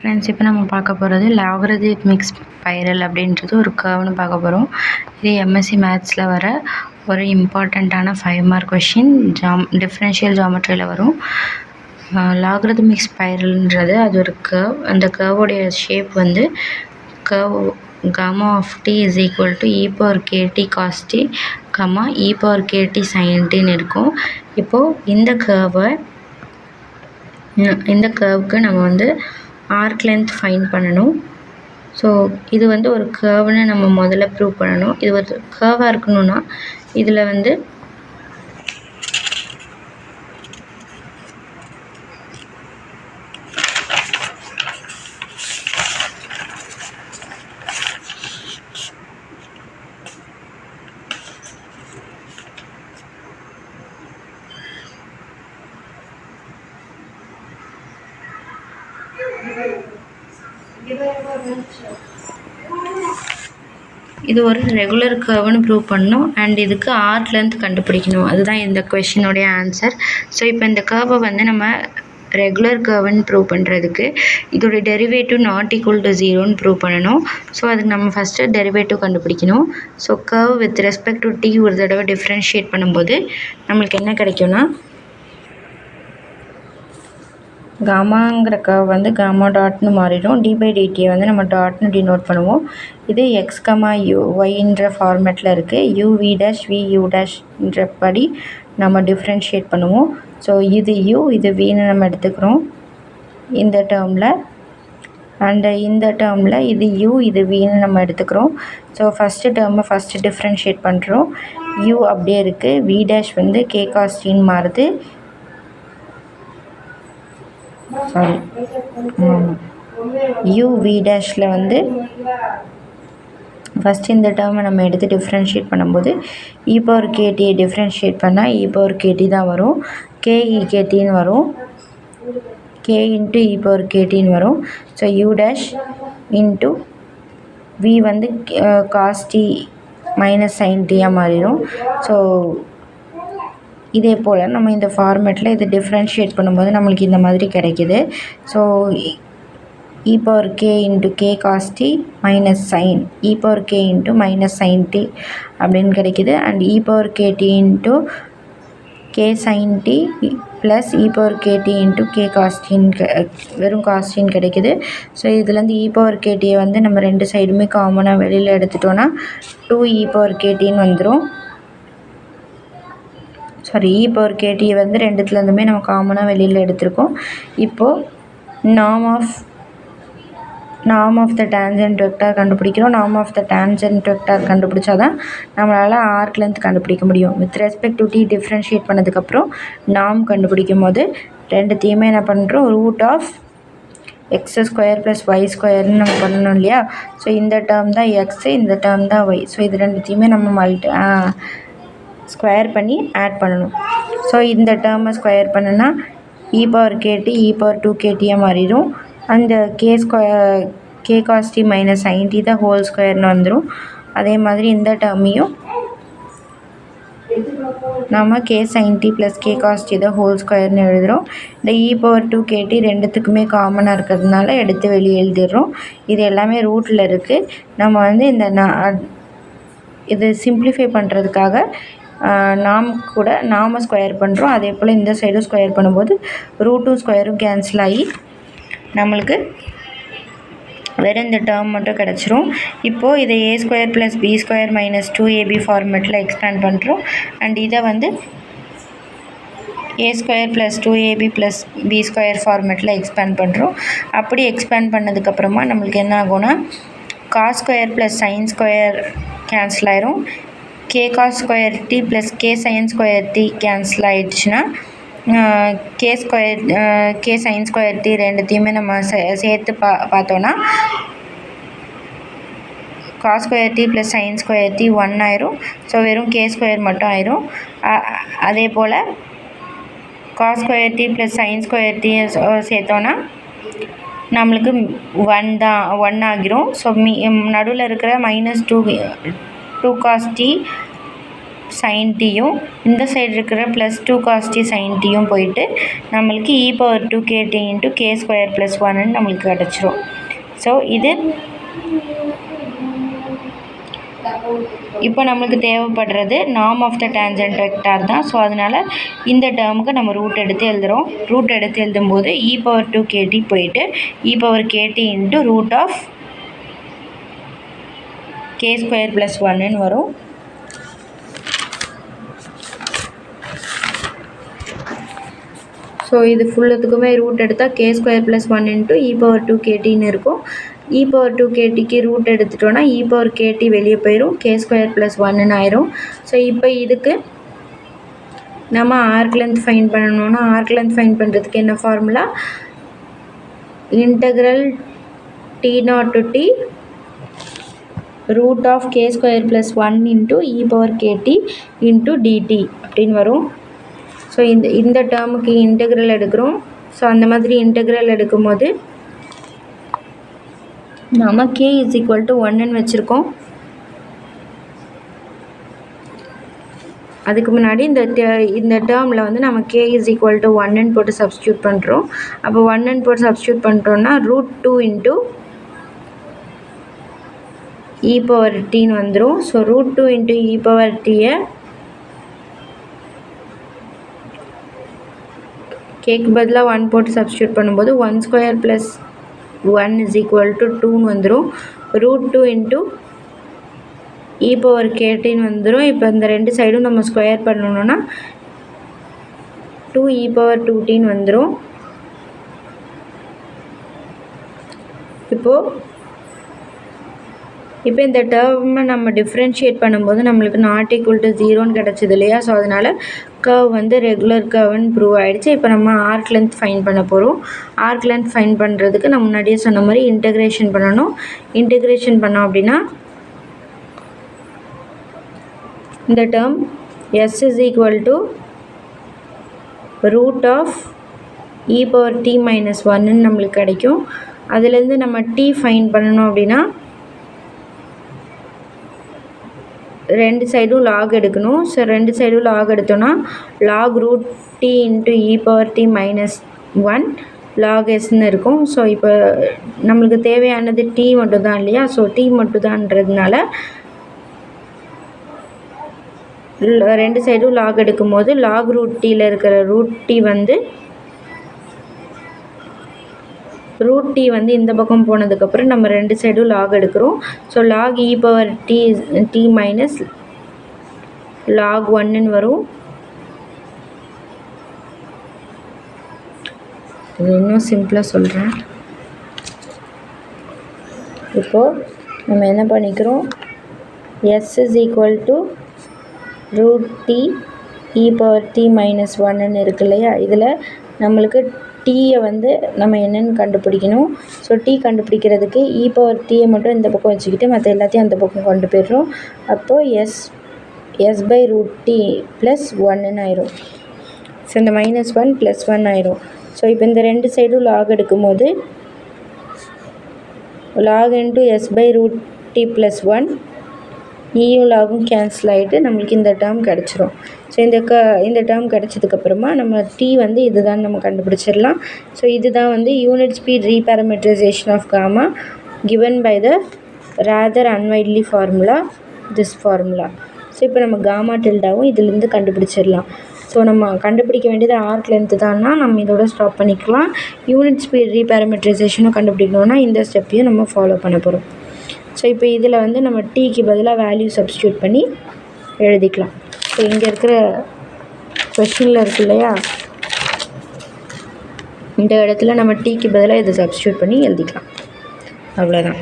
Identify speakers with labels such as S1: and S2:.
S1: Friends, இப்போ நம்ம பார்க்க போகிறது லாகரித்மிக் ஸ்பைரல் அப்படின்றது ஒரு கர்வ்னு பார்க்க போகிறோம். இது எம்எஸ்சி மேத்ஸில் வர ஒரு இம்பார்ட்டண்ட்டான 5 மார்க் கொஷின். டிஃப்ரென்ஷியல் ஜாமெட்ரியில் வரும். லாகரித்மிக் ஸ்பைரல்ன்றது அது ஒரு கர்வ். அந்த கர்வோடைய ஷேப் வந்து curve gamma of t is equal to e power kt cos t, e power kt sin t இருக்கும். இப்போது இந்த கர்வுக்கு நம்ம வந்து ஆர்க் லென்த் ஃபைண்ட் பண்ணணும். ஸோ இது வந்து ஒரு கர்வ்னு நம்ம முதல்ல ப்ரூவ் பண்ணணும். இது ஒரு கர்வாக இருக்கணும்னா இதில் வந்து இது ஒரு ரெகுலர் கர்வ்னு ப்ரூவ் பண்ணணும். அண்ட் இதுக்கு ஆர்க் லென்த் கண்டுபிடிக்கணும். அதுதான் இந்த கொஷினுடைய ஆன்சர். ஸோ இப்போ இந்த கர்வை வந்து நம்ம ரெகுலர் கர்வ்னு ப்ரூவ் பண்ணுறதுக்கு இதோடைய டெரிவேட்டிவ் நாட் ஈக்குவல் டு 0ன்னு ப்ரூவ் பண்ணணும். ஸோ அதுக்கு நம்ம ஃபஸ்ட்டு டெரிவேட்டிவ் கண்டுபிடிக்கணும். So curve with respect to t ஒரு தடவை டிஃப்ரென்ஷியேட் பண்ணும்போது நம்மளுக்கு என்ன கிடைக்கும்னா, காமாங்கிற கர்வ் வந்து காமா டாட்னு மாறிடும். d/dt வந்து நம்ம டாட்னு டினோட் பண்ணுவோம். இது x, yன்ற ஃபார்மேட்டில் இருக்குது. u(v', v') படி நம்ம டிஃப்ரென்ஷியேட் பண்ணுவோம். ஸோ இது u, இது vன்னு நம்ம எடுத்துக்கிறோம் இந்த டேர்மில். அண்டு இந்த டேர்மில் இது u, இது vன்னு நம்ம எடுத்துக்கிறோம். ஸோ ஃபஸ்ட்டு டேர்மை ஃபஸ்ட்டு டிஃப்ரென்ஷியேட் பண்ணுறோம். u அப்படியே இருக்குது. v' வந்து k cos tன்னு மாறுது. u(v') வந்து ஃபஸ்ட் இந்த டேர்மை நம்ம எடுத்து டிஃப்ரென்ஷியேட் பண்ணும்போது e power kt டிஃப்ரென்ஷியேட் பண்ணால் e power kt தான் வரும். k ktன்னு வரும். k இன்ட்டு e power ktன்னு வரும். ஸோ u' இன்ட்டு v வந்து cos t மைனஸ் sin tயாக மாறிடும். ஸோ இதே போல் நம்ம இந்த ஃபார்மேட்டில் இதை டிஃப்ரென்ஷியேட் பண்ணும்போது நம்மளுக்கு இந்த மாதிரி கிடைக்கிது. So e power k into k cos t minus sin e power k into minus sin t அப்படின்னு கிடைக்கிது. And e power kt into k sin t plus e power kt into k cos tன்னு வெறும் cos tன்னு கிடைக்கிது. So இதுலேருந்து e power kt வந்து நம்ம ரெண்டு சைடுமே காமனாக வெளியில் எடுத்துட்டோன்னா 2e power ktன்னு வந்துடும். e power kt வந்து ரெண்டுத்துலேருந்துமே நம்ம காமனாக வெளியில் எடுத்திருக்கோம். இப்போது norm of the tangent vector கண்டுபிடிக்கிறோம். Norm of the tangent vector கண்டுபிடிச்சா தான் நம்மளால் ஆர்க் லென்த் கண்டுபிடிக்க முடியும். With respect to t differentiate பண்ணதுக்கப்புறம் நார்ம் கண்டுபிடிக்கும் போது ரெண்டுத்தையுமே என்ன பண்ணுறோம், x² + y² நம்ம பண்ணணும் இல்லையா. ஸோ இந்த டேர்ம் தான் x, இந்த டேர்ம் தான் y. ஸோ இது ரெண்டுத்தையுமே நம்ம ஸ்கொயர் பண்ணி ஆட் பண்ணணும். ஸோ இந்த டேர்மை ஸ்கொயர் பண்ணுனா e power kt e power 2kt மாறிடும். அந்த k cos t minus sin t தான் ஹோல் ஸ்கொயர்னு வந்துடும். அதே மாதிரி இந்த டேர்மையும் நம்ம k sin t plus k cos t தான் ஹோல் ஸ்கொயர்னு எழுதுகிறோம். இந்த e power 2kt ரெண்டுத்துக்குமே காமனாக இருக்கிறதுனால எடுத்து வெளியே எழுதிடுறோம். இது எல்லாமே ரூட்டில் இருக்குது. நம்ம வந்து இது சிம்பிளிஃபை பண்ணுறதுக்காக நாம ஸ்கொயர் பண்ணுறோம். அதே போல் இந்த சைடும் ஸ்கொயர் பண்ணும்போது ரூட்டும் ஸ்கொயரும் கேன்சல் ஆகி நம்மளுக்கு வெறும் இந்த டேர்ம் மட்டும் கிடச்சிரும். இப்போது இதை a² + b² - 2ab ஃபார்மேட்டில் எக்ஸ்பேண்ட் பண்ணுறோம். அண்ட் இதை வந்து a² + 2ab + b² ஃபார்மேட்டில் எக்ஸ்பேண்ட் பண்ணுறோம். அப்படி எக்ஸ்பேண்ட் பண்ணதுக்கப்புறமா நம்மளுக்கு என்ன ஆகும்னா cos² + sin² கேன்சல் ஆயிரும். k cos² t plus k sin² t cancel ஆகிடுச்சுன்னா k sin² t ரெண்டுத்தையுமே நம்ம சேர்த்து பார்த்தோன்னா cos² t plus sin² t 1 ஆயிரும். ஸோ வெறும் k² மட்டும் ஆயிரும். அதே போல் cos² t plus sin² t சேர்த்தோன்னா நம்மளுக்கு 1 ஆகிரும். ஸோ நடுவில் இருக்கிற -2 cos t sin tயும் இந்த சைடு இருக்கிற +2 cos t sin tயும் போயிட்டு நம்மளுக்கு e⁻2kt × k² + 1 நம்மளுக்கு கிடச்சிரும். ஸோ இது இப்போ நம்மளுக்கு தேவைப்படுறது norm of the tangent vector தான். ஸோ அதனால் இந்த டேர்முக்கு நம்ம ரூட் எடுத்து எழுதுகிறோம். ரூட் எடுத்து எழுதும்போது e⁻2kt போயிட்டு e⁻kt × √k² + 1 வரும். ஸோ இது ஃபுல்லத்துக்குமே ரூட் எடுத்தால் k² + 1 × e⁻2kt இருக்கும். e⁻2ktக்கு ரூட் எடுத்துட்டோன்னா e⁻kt வெளியே போயிடும், k² + 1 ஆயிரும். ஸோ இப்போ இதுக்கு நம்ம ஆர்க் லென்த் ஃபைண்ட் பண்ணணும்னா ஆர்க் லென்த் ஃபைண்ட் பண்ணுறதுக்கு என்ன formula? Integral t0 to t √k² + 1 × e⁻kt × dt அப்படின்னு வரும். ஸோ இந்த டேர்முக்கு இன்டெக்ரல் எடுக்கிறோம். ஸோ அந்த மாதிரி இன்டெக்ரல் எடுக்கும்போது நம்ம k = 1ன்னு வச்சுருக்கோம். அதுக்கு முன்னாடி இந்த டேர்மில் வந்து நம்ம k = 1ன்னு போட்டு சப்ஸ்டியூட் பண்ணுறோம். அப்போ 1ன்னு போட்டு சப்ஸ்டியூட் பண்ணுறோன்னா √2 × e⁻tன்னு வந்துடும். ஸோ √2 × e⁻t கேக்கு பதிலாக 1 போட்டு சப்ஸ்டியூட் பண்ணும்போது 1² + 1 = 2ன்னு வந்துடும். √2 × e⁻ktன்னு வந்துடும். இப்போ இந்த ரெண்டு சைடும் நம்ம ஸ்கொயர் பண்ணணுன்னா 2e⁻2tன்னு வந்துடும். இப்போ இந்த டேர்மை நம்ம டிஃப்ரென்ஷியேட் பண்ணும்போது நம்மளுக்கு ≠ 0ன்னு கிடச்சிது இல்லையா? ஸோ அதனால் கர்வ் வந்து ரெகுலர் கர்வ்னு ப்ரூவ் ஆகிடுச்சு. இப்போ நம்ம ஆர்க் லென்த் ஃபைண்ட் பண்ண போகிறோம். ஆர்க் லென்த் ஃபைண்ட் பண்ணுறதுக்கு நான் முன்னாடியே சொன்ன மாதிரி இன்டெக்ரேஷன் பண்ணணும். இன்டெக்ரேஷன் பண்ணோம் அப்படின்னா இந்த டேர்ம் s = √e⁻t - 1ன்னு நம்மளுக்கு கிடைக்கும். அதுலேருந்து நம்ம t ஃபைண்ட் பண்ணணும் அப்படின்னா ரெண்டு சைடும் லாக் எடுக்கணும். ஸோ ரெண்டு சைடும் லாக் எடுத்தோன்னா log √t × e⁻t - 1 log sன்னு இருக்கும். ஸோ இப்போ நம்மளுக்கு தேவையானது t மட்டும் தான் இல்லையா? ஸோ t மட்டும் தான்றதுனால ரெண்டு சைடும் லாக் எடுக்கும்போது log √tயில் இருக்கிற √t வந்து √t வந்து இந்த பக்கம் போனதுக்கப்புறம் நம்ம ரெண்டு சைடும் லாக் எடுக்கிறோம். ஸோ log e⁻t - log 1ன்னு வரும். இது இன்னும் சிம்பிளாக சொல்கிறேன். இப்போது நம்ம என்ன பண்ணிக்கிறோம்? s = √t e⁻t - 1ன்னு இருக்கு இல்லையா? இதில் நம்மளுக்கு டீயை வந்து நம்ம என்னென்னு கண்டுபிடிக்கணும். ஸோ t கண்டுபிடிக்கிறதுக்கு e⁻t மட்டும் இந்த பக்கம் வச்சுக்கிட்டு மற்ற எல்லாத்தையும் அந்த பக்கம் கொண்டு போய்டுறோம். அப்போது s/√t + 1ன்னு ஆயிரும். ஸோ இந்த -1 + 1 ஆயிரும். ஸோ இப்போ இந்த ரெண்டு சைடும் லாக் எடுக்கும்போது log × s/√t + 1 ஈயும் லாகும் கேன்சல் ஆகிட்டு நம்மளுக்கு இந்த டேர்ம் கிடச்சிரும். ஸோ இந்த டேர்ம் கிடச்சதுக்கப்புறமா நம்ம t வந்து இதுதான் நம்ம கண்டுபிடிச்சிடலாம். ஸோ இதுதான் வந்து unit speed reparameterization of gamma given by the rather unwieldy formula, this formula. So இப்போ நம்ம காமா டில்டாவும் இதிலேருந்து கண்டுபிடிச்சிடலாம். ஸோ நம்ம கண்டுபிடிக்க வேண்டியது ஆர்க் லென்த்து தான்னா நம்ம இதோட ஸ்டாப் பண்ணிக்கலாம். யூனிட் ஸ்பீட் ரீபேராமீட்டரைசேஷனும் கண்டுபிடிக்கணுன்னா இந்த ஸ்டெப்பையும் நம்ம ஃபாலோ பண்ண போகிறோம். ஸோ இப்போ இதில் வந்து நம்ம டீக்கு பதிலாக வேல்யூ சப்ஸ்டியூட் பண்ணி எழுதிக்கலாம். ஸோ இங்கே இருக்கிற கொஷினில் இருக்கு இல்லையா? இந்த இடத்துல நம்ம டீக்கு பதிலாக இதை சப்ஸ்டியூட் பண்ணி எழுதிக்கலாம். அவ்வளோதான்.